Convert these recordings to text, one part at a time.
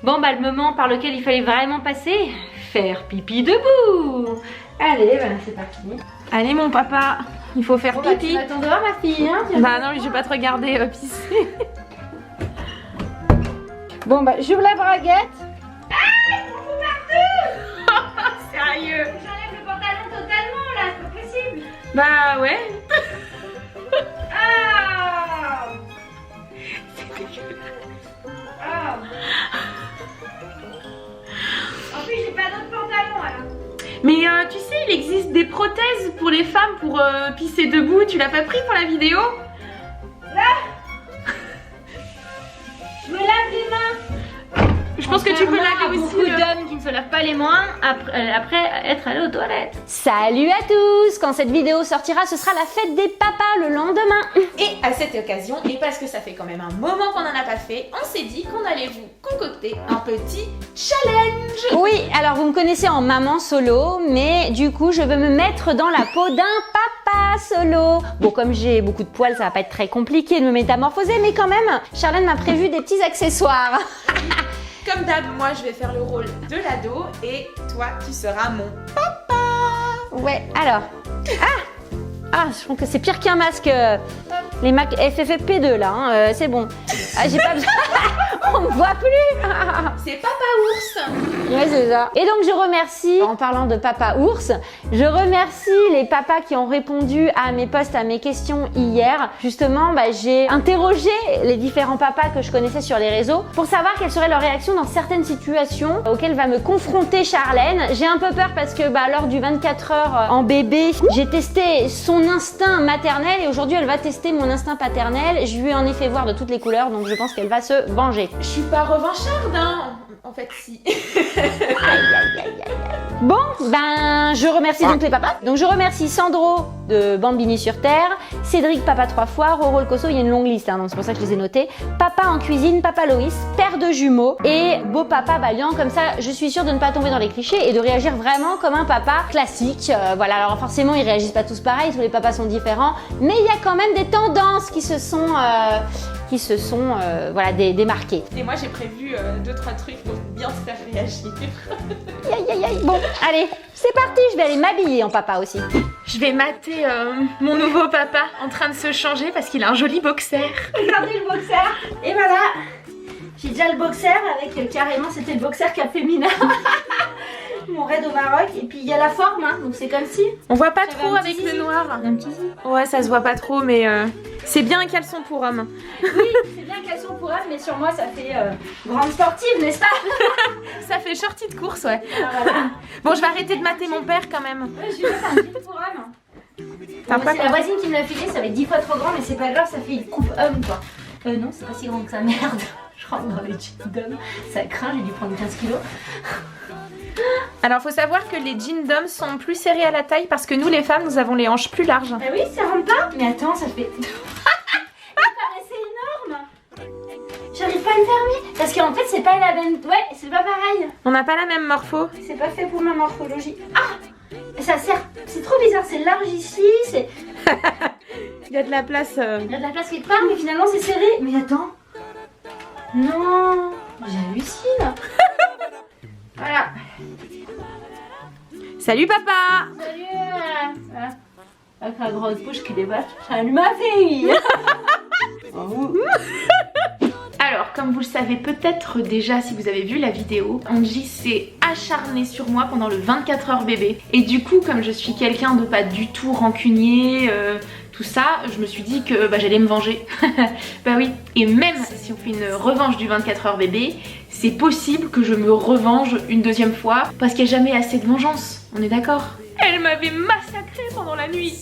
Bon bah le moment par lequel il fallait vraiment passer, faire pipi debout. Allez, voilà, c'est parti. Allez mon papa, il faut faire Bon, pipi. bah, tu vas t'en dehors ma fille, hein. Bah non, je vais pas te regarder pisser. Bon bah j'ouvre la braguette. Sérieux? J'enlève le pantalon totalement là, c'est pas possible. Bah ouais. Ah. Ah. En plus j'ai pas d'autre pantalon alors. Mais tu sais, il existe des prothèses pour les femmes pour pisser debout. Tu l'as pas pris pour la vidéo? Je me lave les mains. Je pense que tu peux laver aussi. Beaucoup d'hommes qui ne se lavent pas les mains après être allés aux toilettes. Salut à tous. Quand cette vidéo sortira, ce sera la fête des papas le lendemain. Et à cette occasion, et parce que ça fait quand même un moment qu'on n'en a pas fait, on s'est dit qu'on allait vous concocter un petit challenge. Oui, alors vous me connaissez en maman solo, mais du coup je veux me mettre dans la peau d'un papa solo. Bon, comme j'ai beaucoup de poils, ça va pas être très compliqué de me métamorphoser, mais quand même, Charlène m'a prévu des petits accessoires. Comme d'hab, moi je vais faire le rôle de l'ado et toi tu seras mon papa. Ouais, alors. Ah, je trouve que c'est pire qu'un masque. Les Mac FFP2 là, hein, c'est bon. Ah, j'ai pas besoin. On me voit plus. C'est papa ours. Ouais, c'est ça. Et donc je remercie, en parlant de papa ours, je remercie les papas qui ont répondu à mes posts, à mes questions hier. Justement, j'ai interrogé les différents papas que je connaissais sur les réseaux pour savoir quelle serait leur réaction dans certaines situations auxquelles va me confronter Charlène. J'ai un peu peur parce que lors du 24 heures en bébé, j'ai testé son instinct maternel et aujourd'hui elle va tester mon instinct paternel. Je lui en ai fait voir de toutes les couleurs, donc je pense qu'elle va se venger. Je suis pas revancharde, hein. En fait, si. Bon, je remercie donc les papas. Donc je remercie Sandro de Bambini sur Terre, Cédric Papa 3 fois, Roro le Cosso, il y a une longue liste, hein, donc c'est pour ça que je les ai notés. Papa en cuisine, Papa Loïs, père de jumeaux et beau papa Balian, comme ça je suis sûre de ne pas tomber dans les clichés et de réagir vraiment comme un papa classique. Voilà, alors forcément ils réagissent pas tous pareil, tous les papas sont différents, mais il y a quand même des tendances qui se sont démarquées. Et moi j'ai prévu 2-3 trucs pour bien se faire réagir. Aïe. Bon, allez, c'est parti, je vais aller m'habiller en papa aussi. Je vais mater mon nouveau papa en train de se changer parce qu'il a un joli boxer. Regardez le boxer. Et voilà, j'ai déjà le boxer avec carrément, c'était le boxer Cap Féminin. Mon raid au Maroc. Et puis il y a la forme, hein, donc c'est comme si. On voit pas J'avais trop un avec petit le zizi. noir. Un petit zizi. Ouais, ça se voit pas trop, mais c'est bien un caleçon pour homme. Oui, c'est bien qu'elles sont pour elle, mais sur moi ça fait grande sportive, n'est-ce pas? Ça fait shorty de course, ouais. Alors, voilà. Bon, je vais arrêter de mater mon père quand même. Ouais, je vais mettre un petit pour homme. T'as pas C'est la voisine qui me l'a filé, ça va être 10 fois trop grand, mais c'est pas grave, ça fait une coupe homme quoi. Non, c'est pas si grand que ça, merde. Je rentre dans les jeans d'homme, ça craint, j'ai dû prendre 15 kilos. Alors, faut savoir que les jeans d'hommes sont plus serrés à la taille parce que nous, les femmes, nous avons les hanches plus larges. Ah oui, ça rentre pas? Mais attends, ça fait. Ça paraissait énorme! J'arrive pas à le fermer parce qu'en fait, c'est pas la même. Ouais, c'est pas pareil. On n'a pas la même morpho. C'est pas fait pour ma morphologie. Ah! Ça sert. C'est trop bizarre, c'est large ici, c'est. Il y a de la place. Il y a de la place quelque part, mais finalement c'est serré. Mais attends. Non, j'hallucine. Voilà. Salut papa. Salut. Voilà. Avec la grosse bouche qui déballe. Salut ma fille. Oh. Alors, comme vous le savez peut-être déjà si vous avez vu la vidéo, Angie s'est acharnée sur moi pendant le 24 heures bébé. Et du coup, comme je suis quelqu'un de pas du tout rancunier, tout ça, je me suis dit que j'allais me venger. Bah oui, et même si on fait une revanche du 24 heures bébé, c'est possible que je me revanche une deuxième fois parce qu'il n'y a jamais assez de vengeance, on est d'accord? Elle m'avait massacrée pendant la nuit.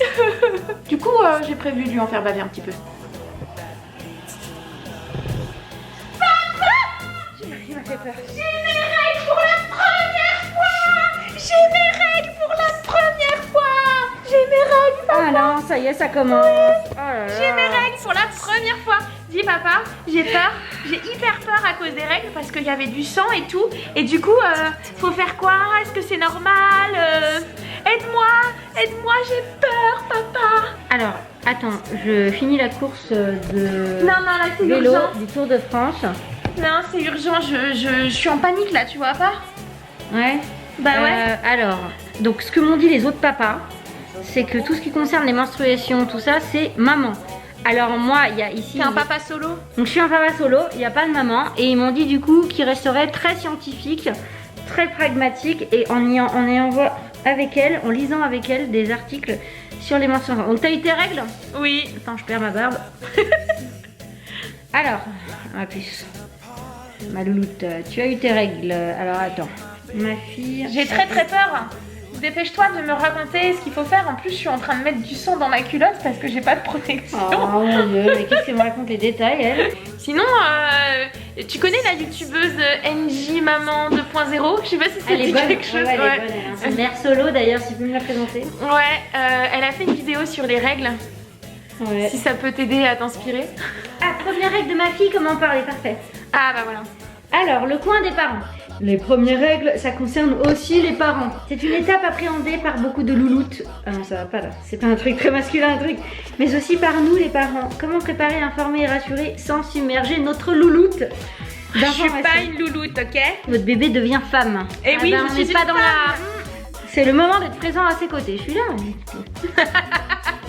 Du coup, j'ai prévu de lui en faire baver un petit peu. Il m'a fait peur. J'ai mes règles pour la première fois. J'ai mes règles pour la première fois. J'ai mes règles. Ah non, ça y est, ça commence. Oh là là. J'ai mes règles pour la première fois. Dis papa, j'ai peur, j'ai hyper peur à cause des règles parce qu'il y avait du sang et tout. Et du coup, faut faire quoi? Est-ce que c'est normal? Aide-moi, j'ai peur papa. Alors, attends, je finis la course de Non, là c'est vélo urgent. du Tour de France. Non, c'est urgent, je suis en panique là, tu vois pas? Ouais. Bah ouais. Alors, donc ce que m'ont dit les autres papas, c'est que tout ce qui concerne les menstruations, tout ça, c'est maman. Alors moi, il y a ici... T'es un papa solo? Donc je suis un papa solo, il n'y a pas de maman. Et ils m'ont dit du coup qu'il resterait très scientifique, très pragmatique. Et en lisant avec elle des articles sur les menstruations. Donc t'as eu tes règles? Oui. Attends, je perds ma barbe. Alors, ma puce, ma louloute, tu as eu tes règles. Alors attends, ma fille... J'ai très peur. Dépêche-toi de me raconter ce qu'il faut faire. En plus, je suis en train de mettre du sang dans ma culotte parce que j'ai pas de protection. Oh mon dieu, mais qu'est-ce qu'elle me raconte les détails, elle? Sinon, tu connais la youtubeuse NJ Maman 2.0? Je sais pas si c'est quelque chose. Ouais, elle est bonne, elle. C'est une mère solo d'ailleurs, si tu peux me la présenter. Ouais, elle a fait une vidéo sur les règles. Ouais. Si ça peut t'aider à t'inspirer. Ah, première règle de ma fille, comment parler, parfait. Ah bah voilà. Alors, le coin des parents. Les premières règles, ça concerne aussi les parents. C'est une étape appréhendée par beaucoup de louloutes. Ah non, ça va pas là. C'est pas un truc très masculin, un truc. Mais aussi par nous, les parents. Comment préparer, informer et rassurer sans submerger notre louloute Je suis pas une louloute, ok? Votre bébé devient femme. Et oui, on n'est pas dans la... C'est le moment d'être présent à ses côtés. Je suis là.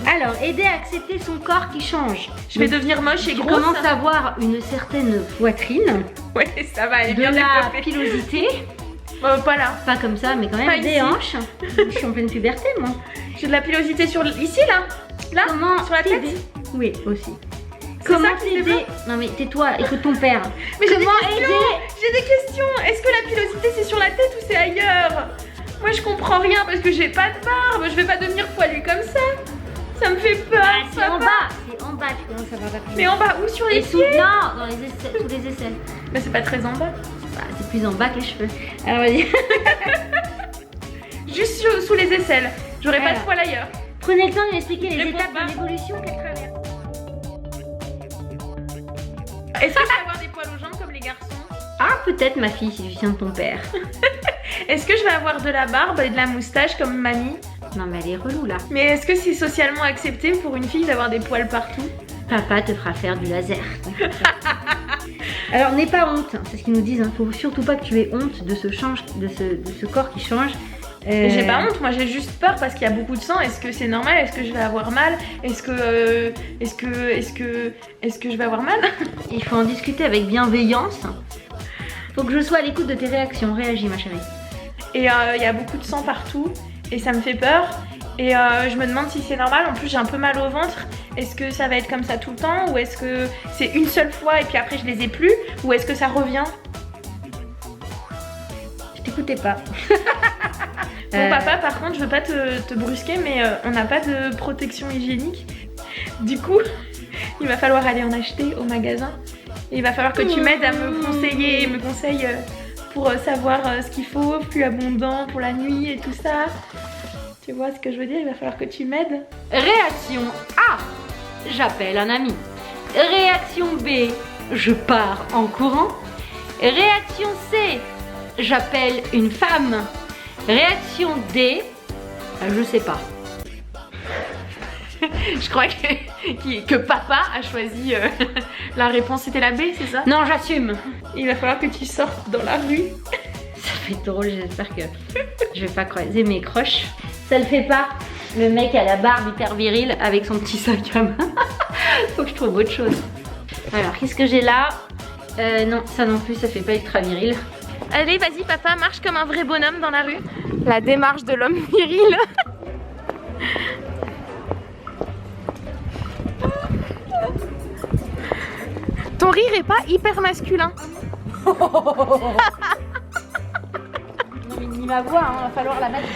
Alors, aider à accepter son corps qui change. Je vais devenir moche et grosse. Tu commences à avoir une certaine poitrine. Ouais, ça va, elle est de bien la développée. pilosité. Pas là. Pas comme ça, mais quand même Pas des ici. hanches. Je suis en pleine puberté, moi. J'ai de la pilosité sur ici, là. Là, Comment sur la tête. t'aider? Oui, aussi. C'est Comment ça qui t'aider? développe. Non mais tais-toi, écoute ton père. Mais j'ai des Comment questions. aider? J'ai des questions. Est-ce que la pilosité c'est sur la tête ou c'est ailleurs? Moi je comprends rien parce que j'ai pas de barbe. Je vais pas devenir poilue comme ça. Ça me fait peur. C'est en bas. C'est en bas, tu commences à voir la Mais en bas où? Sur les Et sous, pieds? non, dans les aisselles, sous les aisselles. Mais c'est pas très en bas. Bah, c'est plus en bas que les cheveux. Alors vas-y. Juste sous les aisselles. J'aurais pas de Voilà. poil ailleurs. Prenez le temps de lui expliquer les Réponds étapes pas. de l'évolution qu'elle traverse. Est-ce que je vais avoir des poils aux jambes comme les garçons? Ah, peut-être ma fille, si tu viens de ton père. Est-ce que je vais avoir de la barbe et de la moustache comme mamie? Non mais elle est relou là. Mais est-ce que c'est socialement accepté pour une fille d'avoir des poils partout? Papa te fera faire du laser. Alors n'aie pas honte, c'est ce qu'ils nous disent. Faut surtout pas que tu aies honte de ce corps qui change. J'ai pas honte, moi j'ai juste peur parce qu'il y a beaucoup de sang. Est-ce que c'est normal? Est-ce que je vais avoir mal? Est-ce que je vais avoir mal? Il faut en discuter avec bienveillance. Faut que je sois à l'écoute de tes réactions. Réagis ma chérie. Et il y a beaucoup de sang partout et ça me fait peur. Et je me demande si c'est normal. En plus j'ai un peu mal au ventre. Est-ce que ça va être comme ça tout le temps? Ou est-ce que c'est une seule fois et puis après je les ai plus? Ou est-ce que ça revient? Je t'écoutais pas. Bon papa, par contre je veux pas te brusquer, mais on n'a pas de protection hygiénique. Du coup il va falloir aller en acheter au magasin. Et il va falloir que tu m'aides à me conseiller, pour savoir ce qu'il faut, plus abondant pour la nuit et tout ça. Tu vois ce que je veux dire? Il va falloir que tu m'aides. Réaction A, j'appelle un ami. Réaction B, je pars en courant. Réaction C, j'appelle une femme. Réaction D, je sais pas. Je crois que papa a choisi la réponse, c'était la B, c'est ça? Non, j'assume. Il va falloir que tu sortes dans la rue. Ça fait drôle, j'espère que je vais pas croiser mes croches. Ça le fait pas. Le mec a la barbe hyper virile avec son petit sac à main. Faut que je trouve autre chose. Alors, qu'est-ce que j'ai là? Non, ça non plus, ça fait pas ultra viril. Allez, vas-y papa, marche comme un vrai bonhomme dans la rue. La démarche de l'homme viril. Ton rire est pas hyper masculin. Non mais ni ma voix, hein, va falloir la mettre.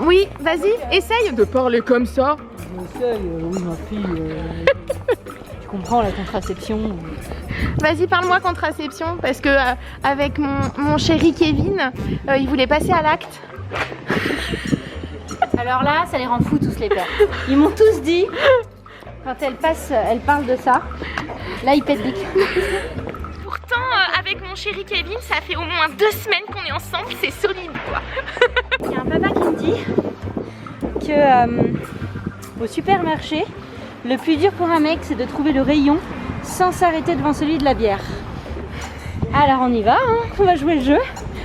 Oui, vas-y, essaye de parler comme ça. J'essaye, oui ma fille. Tu comprends la contraception. Vas-y, parle-moi contraception, parce que avec mon chéri Kevin, il voulait passer à l'acte. Alors là, ça les rend fous tous les pères. Ils m'ont tous dit, quand elle parle de ça, là ils pètent des câbles. Pourtant, avec mon chéri Kevin, ça fait au moins 2 semaines qu'on est ensemble, c'est solide quoi. Il y a un papa qui me dit que au supermarché, le plus dur pour un mec, c'est de trouver le rayon sans s'arrêter devant celui de la bière. Alors on y va, hein. On va jouer le jeu.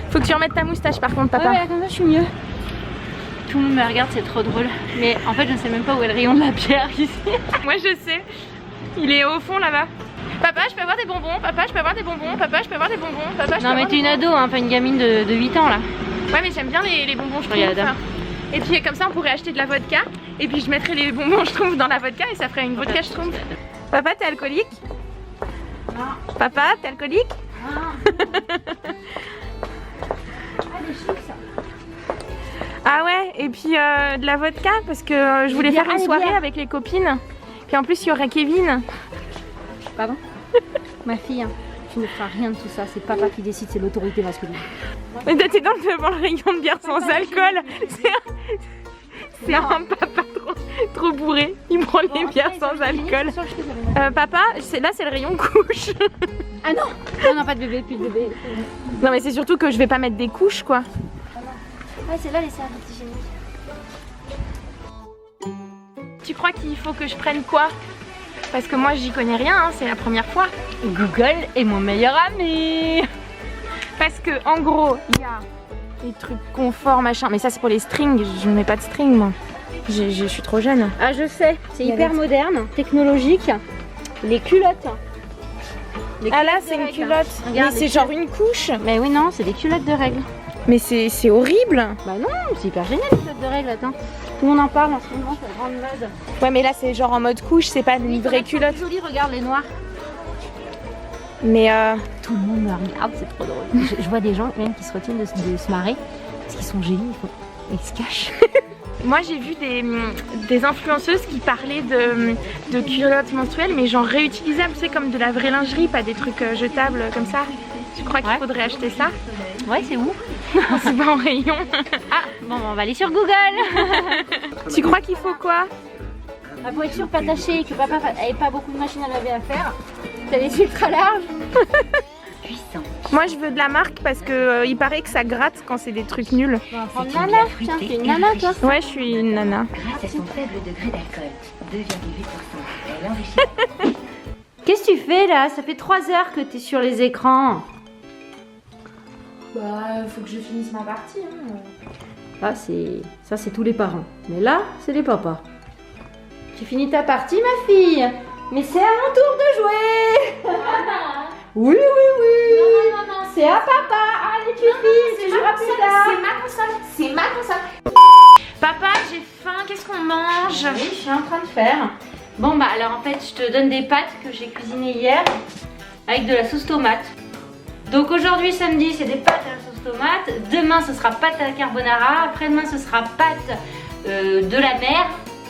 Faut que tu remettes ta moustache par contre, papa. Ouais, comme ça je suis mieux. Tout le monde me regarde, c'est trop drôle. Mais en fait je ne sais même pas où est le rayon de la pierre ici. Moi je sais. Il est au fond là-bas. Papa, je peux avoir des bonbons. Papa, je peux avoir des bonbons. Papa, je peux avoir des bonbons. Papa, je Non peux mais avoir t'es une ado, hein, pas une gamine de 8 ans là. Ouais mais j'aime bien les bonbons, je trouve. Regarde. Enfin. Et puis comme ça on pourrait acheter de la vodka. Et puis je mettrais les bonbons, je trouve, dans la vodka et ça ferait une vodka, je trouve. Papa, t'es alcoolique? Non. Papa, t'es alcoolique? Ah ouais, et puis de la vodka parce que je voulais faire une soirée avec les copines. Puis en plus il y aurait Kevin. Pardon? Ma fille, hein, tu ne feras rien de tout ça, c'est papa qui décide, c'est l'autorité masculine. Mais t'es devant le rayon de bière sans alcool. C'est un papa trop bourré. Il prend les bières sans alcool. Papa, là c'est le rayon couche. Ah non! Non, non, pas de bébé, plus de bébé. Non mais c'est surtout que je vais pas mettre des couches quoi. Ouais, c'est là les serviettes hygiéniques. Tu crois qu'il faut que je prenne quoi? Parce que moi j'y connais rien, hein, c'est la première fois. Google est mon meilleur ami. Parce que en gros, il y a des trucs confort machin. Mais ça c'est pour les strings, je ne mets pas de string moi. Je suis trop jeune. Ah je sais, c'est hyper moderne, technologique. Les culottes. Ah là c'est une culotte. Regarde, mais c'est genre une couche. Mais oui non, c'est des culottes de règles. Mais c'est horrible. Bah non, c'est hyper génial les culottes de règles, attends. Tout le monde en parle en ce moment, c'est la grande mode. Ouais mais là c'est genre en mode couche, c'est pas une vraie culotte. C'est joli, regarde les noirs. Mais tout le monde me regarde, c'est trop drôle. Je vois des gens même qui se retiennent de se marrer parce qu'ils sont géniaux, ils se cachent. moi j'ai vu des influenceuses qui parlaient de culottes menstruelles mais genre réutilisables, c'est comme de la vraie lingerie, pas des trucs jetables comme ça. Tu crois qu'il faudrait acheter ça? Ouais, c'est où? C'est pas en rayon. Ah, bon, on va aller sur Google. Tu crois qu'il faut quoi? Ah, pour être sûr pas taché et que papa n'avait pas beaucoup de machines à laver à faire, t'as les ultra larges. Puissant. Moi je veux de la marque parce que il paraît que ça gratte quand c'est des trucs nuls. On va prendre nana, tiens, t'es une nana toi? Ouais, je suis une nana. Grâce à son faible degré d'alcool, 2,8%, elle enrichit. Qu'est-ce que tu fais là? Ça fait 3 heures que t'es sur les écrans. Bah, faut que je finisse ma partie. Hein. Là, ça c'est tous les parents. Mais là, c'est les papas. Tu finis ta partie, ma fille? Mais c'est à mon tour de jouer. Oui, oui, oui. Non. C'est à papa. Allez, tu files. Tu joueras plus tard. C'est ma console. C'est ma console. Papa, j'ai faim. Qu'est-ce qu'on mange? Oui, je suis en train de faire. Bon, bah alors en fait, je te donne des pâtes que j'ai cuisinées hier avec de la sauce tomate. Donc aujourd'hui, samedi, c'est des pâtes à la sauce tomate. Demain, ce sera pâtes à la carbonara. Après-demain, ce sera pâtes de la mer.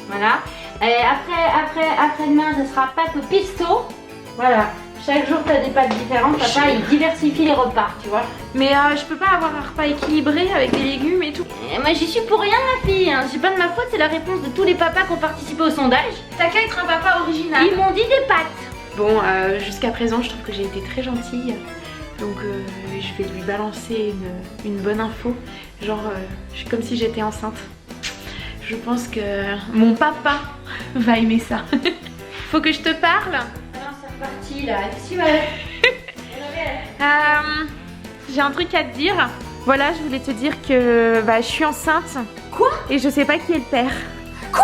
Voilà. Et après-demain, ce sera pâtes au pesto. Voilà. Chaque jour, tu as des pâtes différentes. Papa, il diversifie les repas, tu vois. Mais je peux pas avoir un repas équilibré avec des légumes et tout. Et moi, j'y suis pour rien, ma fille. Hein. C'est pas de ma faute, c'est la réponse de tous les papas qui ont participé au sondage. T'as qu'à être un papa original. Ils m'ont dit des pâtes. Bon, jusqu'à présent, je trouve que j'ai été très gentille. Donc je vais lui balancer une bonne info. Genre, je suis comme si j'étais enceinte. Je pense que mon papa va aimer ça. Faut que je te parle. Alors, c'est reparti là. Qu'est-ce que tu veux? J'ai un truc à te dire. Voilà, je voulais te dire que je suis enceinte. Quoi? Et je sais pas qui est le père. Quoi?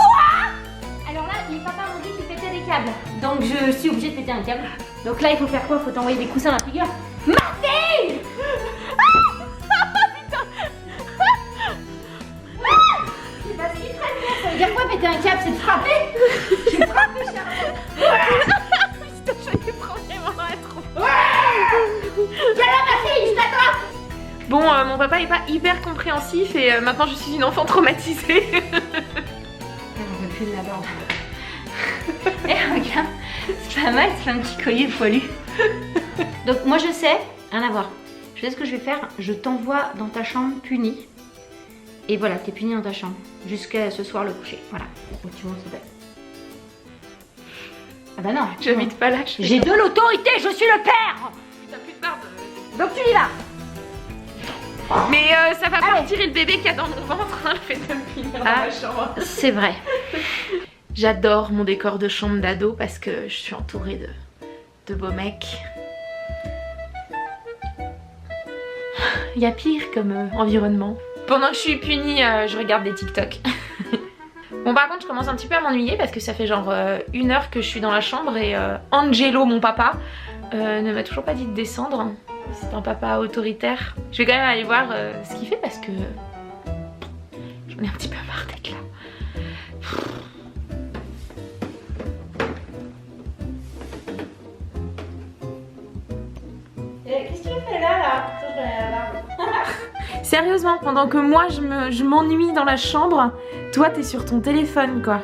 Alors là, les papas m'ont dit qu'ils pétaient des câbles. Donc je suis obligée de péter un câble. Donc là, il faut faire quoi? Faut t'envoyer des coussins à la figure. Ma fille! C'est pas ce qu'ils prennent, ça veut dire quoi péter un câble? C'est de frapper? J'ai frappé, Putain, je vais vraiment être. Viens là, ma fille, je t'attends! Bon, mon papa est pas hyper compréhensif et maintenant je suis une enfant traumatisée. On veut plus de la bande. Eh, regarde, c'est pas mal, c'est un petit collier poilu. Donc moi je sais, rien à voir. Je sais ce que je vais faire, je t'envoie dans ta chambre punie. Et voilà, t'es punie dans ta chambre. Jusqu'à ce soir le coucher. Voilà. Donc, tu montes ça. Ah bah non. J'habite pas là. J'ai de l'autorité, je suis le père. T'as plus de barbe. Donc tu y vas. Mais ça va pas retirer le bébé qu'il y a dans mon ventre, hein, le fait de me finir dans ma chambre. C'est vrai. J'adore mon décor de chambre d'ado parce que je suis entourée de beaux mecs. Il y a pire comme environnement. Pendant que je suis punie, je regarde des TikTok. Bon par contre je commence un petit peu à m'ennuyer parce que ça fait genre 1 heure que je suis dans la chambre et Angelo, mon papa, ne m'a toujours pas dit de descendre. C'est un papa autoritaire. Je vais quand même aller voir ce qu'il fait parce que j'en ai un petit peu marre d'être là. Qu'est-ce que tu fais là? Sérieusement, pendant que moi je m'ennuie dans la chambre, toi t'es sur ton téléphone quoi.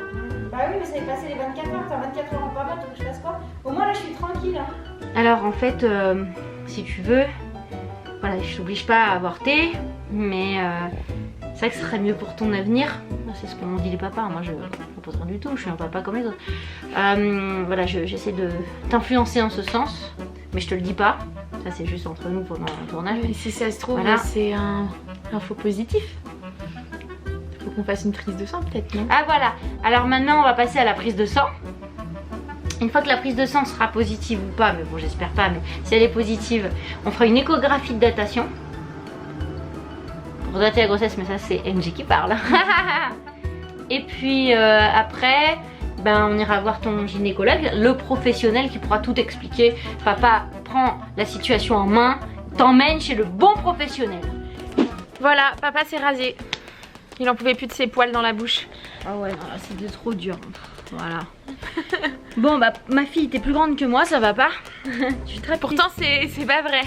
Bah oui, mais ça est passé les 24 heures, t'as 24 heures en pas mal, donc je fasse quoi? Au moins là je suis tranquille. Hein. Alors en fait, si tu veux, voilà, je t'oblige pas à avorter, mais c'est vrai que ce serait mieux pour ton avenir. C'est ce que m'ont dit les papas, moi je propose rien du tout, je suis un papa comme les autres. Voilà, j'essaie de t'influencer en ce sens, mais je te le dis pas. Ça c'est juste entre nous pendant un tournage. Mais si ça se trouve, voilà. C'est un faux positif. Faut qu'on fasse une prise de sang peut-être, non? Ah voilà, alors maintenant on va passer à la prise de sang. Une fois que la prise de sang sera positive ou pas, mais bon j'espère pas, mais si elle est positive, on fera une échographie de datation. Pour dater la grossesse, mais ça c'est NG qui parle. Et puis après, ben, on ira voir ton gynécologue, le professionnel qui pourra tout expliquer. Papa prend la situation en main, t'emmène chez le bon professionnel. Voilà, papa s'est rasé. Il en pouvait plus de ses poils dans la bouche. Ah ouais, c'était trop dur. Voilà. Bon bah ma fille, t'es plus grande que moi, ça va pas? Je suis très Pourtant c'est pas vrai.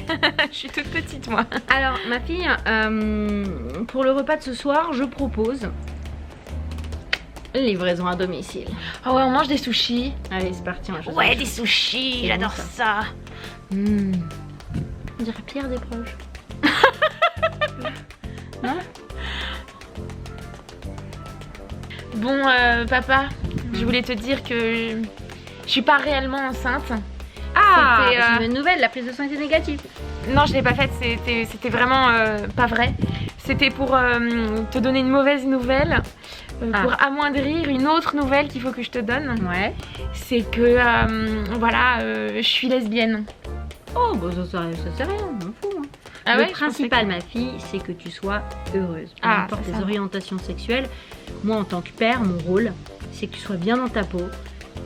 Je suis toute petite moi. Alors ma fille, pour le repas de ce soir, je propose livraison à domicile. Ah ouais, on mange des sushis. Allez, c'est parti. Ouais, des sushis, j'adore bon, ça. On dirait Pierre Desproges. Non? Bon papa, je voulais te dire que je suis pas réellement enceinte. Ah, C'était, c'est une bonne nouvelle, la prise de sang était négative. Non, je l'ai pas faite, c'était vraiment pas vrai. C'était pour te donner une mauvaise nouvelle, pour amoindrir une autre nouvelle qu'il faut que je te donne. Ouais. C'est que voilà, je suis lesbienne. Oh, bah ça c'est rien, on m'en fout. Hein. Ah le ouais, principal, ma fille, c'est que tu sois heureuse. Peu importe tes orientations sexuelles, moi en tant que père, mon rôle, c'est que tu sois bien dans ta peau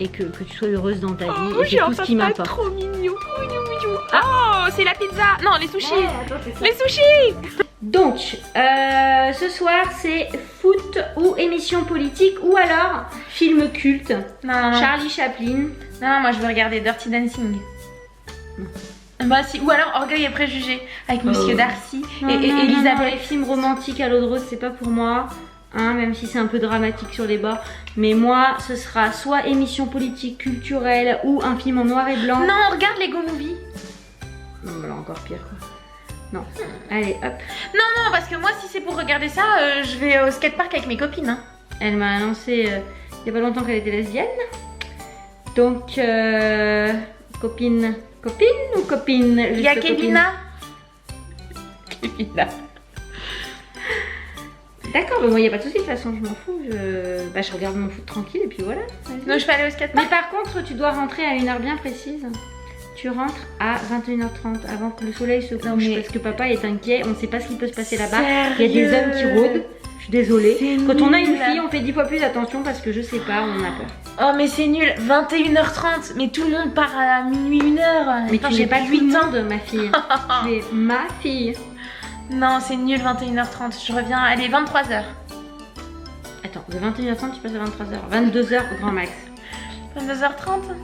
et que tu sois heureuse dans ta vie. Et c'est tout ce qui m'importe. Trop mignon. Oh, c'est la pizza. Non, les sushis. Les sushis. Donc, ce soir, c'est foot ou émission politique ou alors film culte. Non. Charlie Chaplin. Non, moi je veux regarder Dirty Dancing. Bah si, ou alors Orgueil et Préjugés avec Monsieur Darcy et Elisabeth. Les films romantiques à l'eau de rose, c'est pas pour moi. Hein, même si c'est un peu dramatique sur les bords. Mais moi, ce sera soit émission politique, culturelle ou un film en noir et blanc. Non, regarde Lego Movie. Non, bah là encore pire quoi. Non. Allez, hop. Non, parce que moi, si c'est pour regarder ça, je vais au skatepark avec mes copines. Hein. Elle m'a annoncé il y a pas longtemps qu'elle était lesbienne. Donc, copine ou copine? Il y a Kevina. D'accord, mais moi il n'y a pas de souci, de toute façon je m'en fous, je regarde mon foot tranquille et puis voilà. Non, je peux aller au skatepark. Mais par contre tu dois rentrer à une heure bien précise. Tu rentres à 21h30 avant que le soleil se couche parce que papa est inquiet, on ne sait pas ce qui peut se passer là-bas. Il y a des hommes qui rôdent, je suis désolée. Quand on a une fille on fait 10 fois plus attention parce que je sais pas, on a peur. Oh mais c'est nul, 21h30, mais tout le monde part à minuit 1h. Mais tu n'es pas tout le monde ma fille, tu es ma fille. Non, c'est nul 21h30, je reviens, allez 23h. Attends, de 21h30 tu passes à 23h, 22h au grand max. 22h30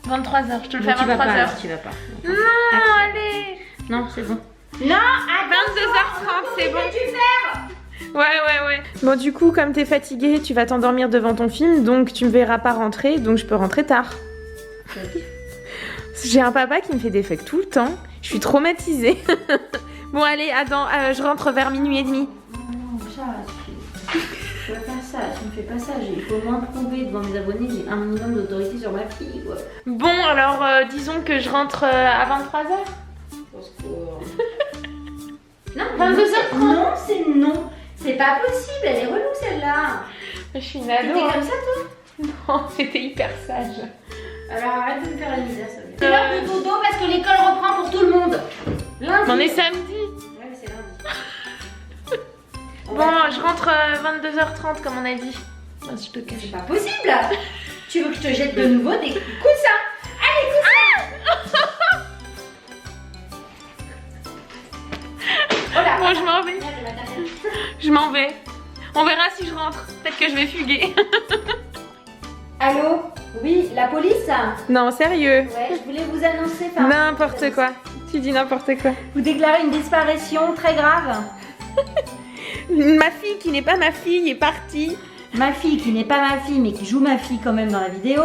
23h, je te le fais à 23h. Tu vas pas. Non, allez. Non, c'est bon. Non, à 22h30, c'est bon. Qu'est-ce que tu fais ? Ouais. Bon, du coup, comme t'es fatiguée, tu vas t'endormir devant ton film, donc tu me verras pas rentrer, donc je peux rentrer tard. J'ai un papa qui me fait des fucks tout le temps. Je suis traumatisée. Bon, allez, attends, je rentre vers minuit et demi. Non, ça, je peux pas faire ça, tu me fais pas ça. Il faut moins prouver devant mes abonnés que j'ai un minimum d'autorité sur ma fille, quoi. Bon, alors, disons que je rentre à 23h. Au secours. Non, 22h30. Non, c'est non. C'est pas possible, elle est relou celle-là. Je suis une ado. T'étais comme ça, toi? Non, c'était hyper sage. Alors arrête de me faire la misère, ça. C'est l'heure de dodo parce que l'école reprend pour tout le monde. Lundi. On est samedi. rentre 22h30 comme on a dit. Ah, je te cache. C'est pas possible. Tu veux que je te jette de nouveau des coussins? Allez, coussins. Oh là. Bon, je m'en vais. Je m'en vais. On verra si je rentre. Peut-être que je vais fuguer. Allô? Oui, la police? Non, sérieux. Ouais, je voulais vous annoncer. N'importe quoi. Tu dis n'importe quoi. Vous déclarez une disparition très grave. Ma fille qui n'est pas ma fille est partie. Ma fille, qui n'est pas ma fille, mais qui joue ma fille quand même dans la vidéo,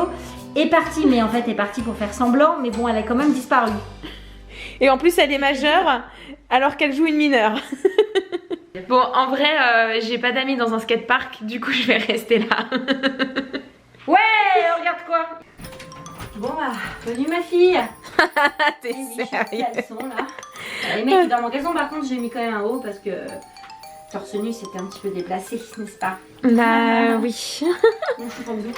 est partie, mais en fait est partie pour faire semblant, mais bon, elle a quand même disparu. Et en plus, elle est majeure alors qu'elle joue une mineure. Bon, en vrai, j'ai pas d'amis dans un skatepark, du coup, je vais rester là. Ouais, regarde quoi. Bon, bah, venue ma fille. T'es sérieux? Caleçon, là. Les mecs, dans mon caleçon, par contre, j'ai mis quand même un haut parce que torse nu, c'était un petit peu déplacé, n'est-ce pas? Bah oui. Non, je suis pas bisou.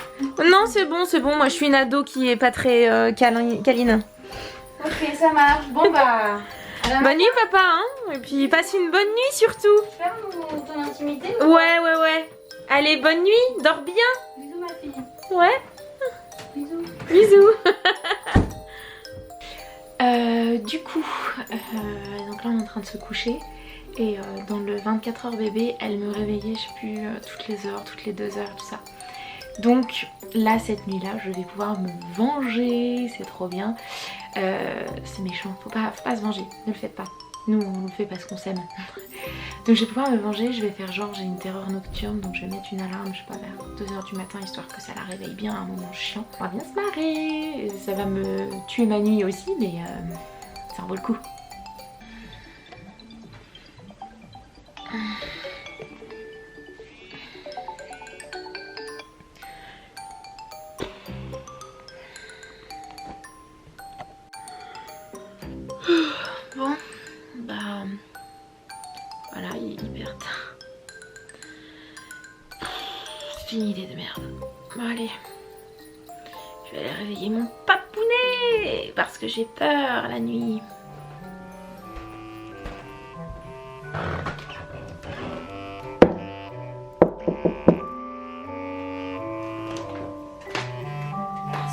Non, c'est bon. Moi, je suis une ado qui est pas très câline. Ok, ça marche. Bon, bah. Bonne nuit, papa, hein. Et puis, passe une bonne nuit surtout. Ferme ton intimité. Ouais. Allez, bonne nuit, dors bien. Bisous, ma fille. Ouais. Bisous. Bisous. Du coup, donc là, on est en train de se coucher. Et dans le 24h bébé, elle me réveillait, je sais plus, toutes les heures, toutes les 2 heures, tout ça. Donc là, cette nuit-là, je vais pouvoir me venger, c'est trop bien. C'est méchant, faut pas se venger, ne le faites pas. Nous, on le fait parce qu'on s'aime. Donc je vais pouvoir me venger, je vais faire genre, j'ai une terreur nocturne, donc je vais mettre une alarme, je sais pas, vers 2h du matin, histoire que ça la réveille bien à un moment chiant. On va bien se marrer, ça va me tuer ma nuit aussi, mais ça en vaut le coup. Bon, bah voilà, il est hyper tard. Fini l'idée de merde. Bon allez, je vais aller réveiller mon papounet parce que j'ai peur la nuit.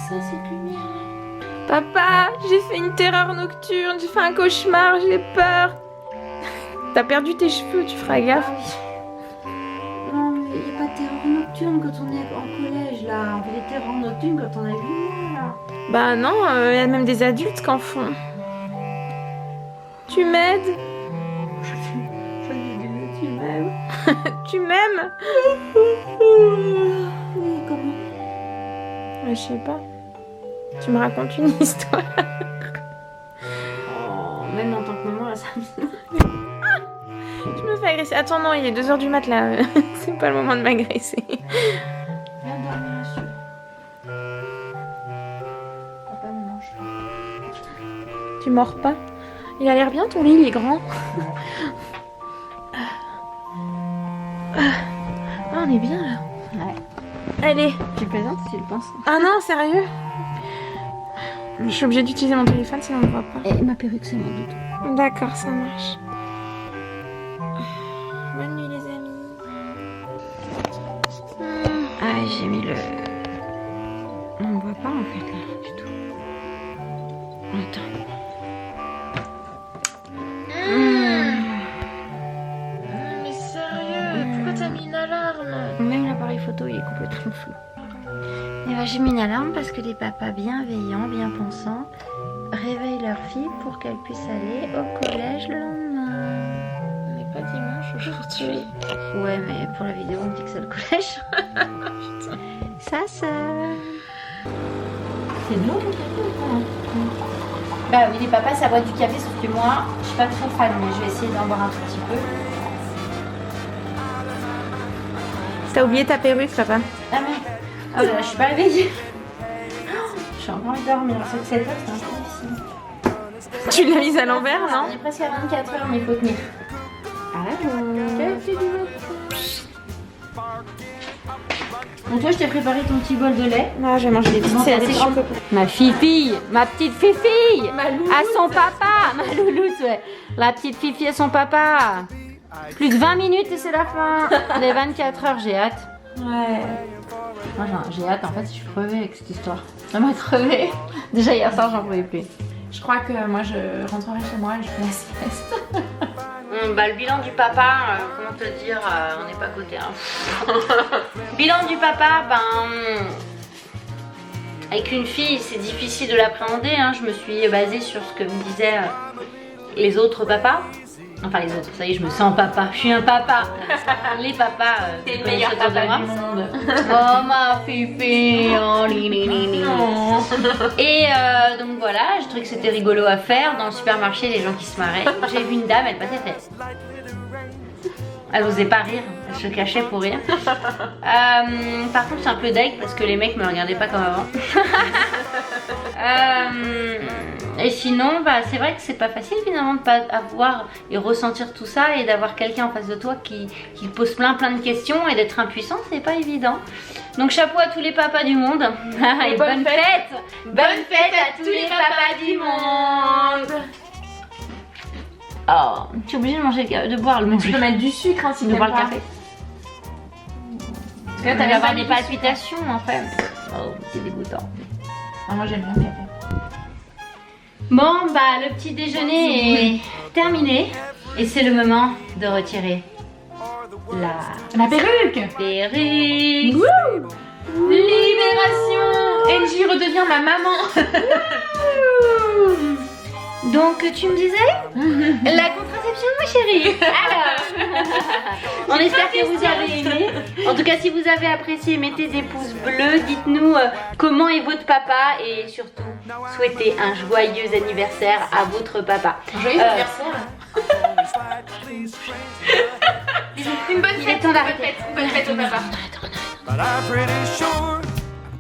Cette lumière. Papa, j'ai fait une terreur nocturne, j'ai fait un cauchemar, j'ai peur. T'as perdu tes cheveux, tu feras gaffe. Non, mais il n'y a pas de terreur nocturne quand on est en collège là. On fait des terreurs nocturnes quand on a 8 mois là. Bah non, il y a même des adultes qui en font. Tu m'aides? Tu m'aimes? Tu m'aimes? Oui, comment? Je sais pas. Tu me racontes une histoire. Oh, même en tant que maman là, ça me... Tu me fais agresser. Attends, non, il est 2h du mat là. C'est pas le moment de m'agresser. Viens dormir là-dessus. Papa me mange pas. Tu mords pas? Il a l'air bien ton lit, il est grand. Ah, on est bien là. Ouais. Allez. Tu plaisantes si tu le penses. Ah non, sérieux? Je suis obligée d'utiliser mon téléphone sinon on ne voit pas. Et ma perruque, c'est mon doudou. D'accord, ça marche. Bonne nuit les amis. Ah, j'ai mis le... On ne voit pas en fait là, du tout. Attends. Mais sérieux, pourquoi t'as mis une alarme? Même l'appareil photo, il est complètement flou. Et ben, j'ai mis une alarme parce que les papas bienveillants, bien pensants, réveillent leur fille pour qu'elle puisse aller au collège le lendemain. On n'est pas dimanche aujourd'hui. Ouais, mais pour la vidéo, on dit que c'est le collège. Ça. C'est de l'eau le café ou pas? Bah oui, les papas, ça boit du café, sauf que moi, je suis pas trop fan, mais je vais essayer d'en boire un tout petit peu. T'as oublié ta perruque, papa? Ah merde. Ah bah là, je suis pas réveillée. Je suis encore envie de dormir. C'est que cette heure, c'est un peu difficile. Tu l'as mise à l'envers, non? On est presque à 24 heures, mais il faut tenir. Allô? Donc toi, je t'ai préparé ton petit bol de lait. Non, je vais manger des petites C'est ma fille, ma petite fille, Ma louloute. à son papa, ma louloute, ouais. La petite fille à son papa. Plus de 20 minutes et c'est la fin. Les 24 heures, j'ai hâte. Ouais. Moi j'ai hâte, en fait, je suis crevée avec cette histoire. Ça m'a crevée. Déjà hier soir, j'en pouvais plus. Je crois que moi je rentrerai chez moi et je fais la sieste. Bah, le bilan du papa, comment te dire, on n'est pas à côté. Hein. Bilan du papa, avec une fille, c'est difficile de l'appréhender. Hein. Je me suis basée sur ce que me disaient les autres papas. Enfin les autres, ça y est, je me sens papa. Je suis un papa. Les papas, c'est le meilleur papa du monde. Oh ma fifi, oh li li li li. Et donc voilà, je trouvais que c'était rigolo à faire. Dans le supermarché, les gens qui se marraient. J'ai vu une dame, elle passait, elle fait. Elle osait pas rire, elle se cachait pour rire. Par contre, c'est un peu deg parce que les mecs me regardaient pas comme avant. Et sinon, bah, c'est vrai que c'est pas facile finalement de pas avoir et ressentir tout ça et d'avoir quelqu'un en face de toi qui pose plein de questions et d'être impuissant, c'est pas évident. Donc chapeau à tous les papas du monde. Et bonne fête. Bonne fête à tous les papas du monde. Oh, tu es obligé de manger de boire le manger. Tu peux mettre du sucre hein, si de t'aimes boire pas. le café. Parce que là, t'allais avoir des palpitations en fait. Oh, c'est dégoûtant. Ah, moi j'aime bien le café. Bon, bah le petit déjeuner est terminé et c'est le moment de retirer La perruque. perruque. Libération. Angie redevient ma maman. Donc tu me disais la contraception ma chérie. Alors, on espère que vous avez aimé. En tout cas si vous avez apprécié, mettez des pouces bleus. Dites-nous comment est votre papa et surtout souhaitez un joyeux anniversaire à votre papa. Joyeux anniversaire. Une bonne Il est fête. temps d'arrêter. Une bonne fête au papa. But I'm pretty sure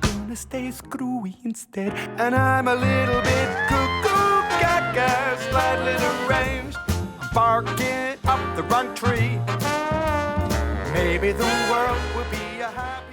I'm gonna stay screwy instead. And I'm a little bit cuckoo, gaga, slightly deranged. I'm barking up the wrong tree. Maybe the world will be a happy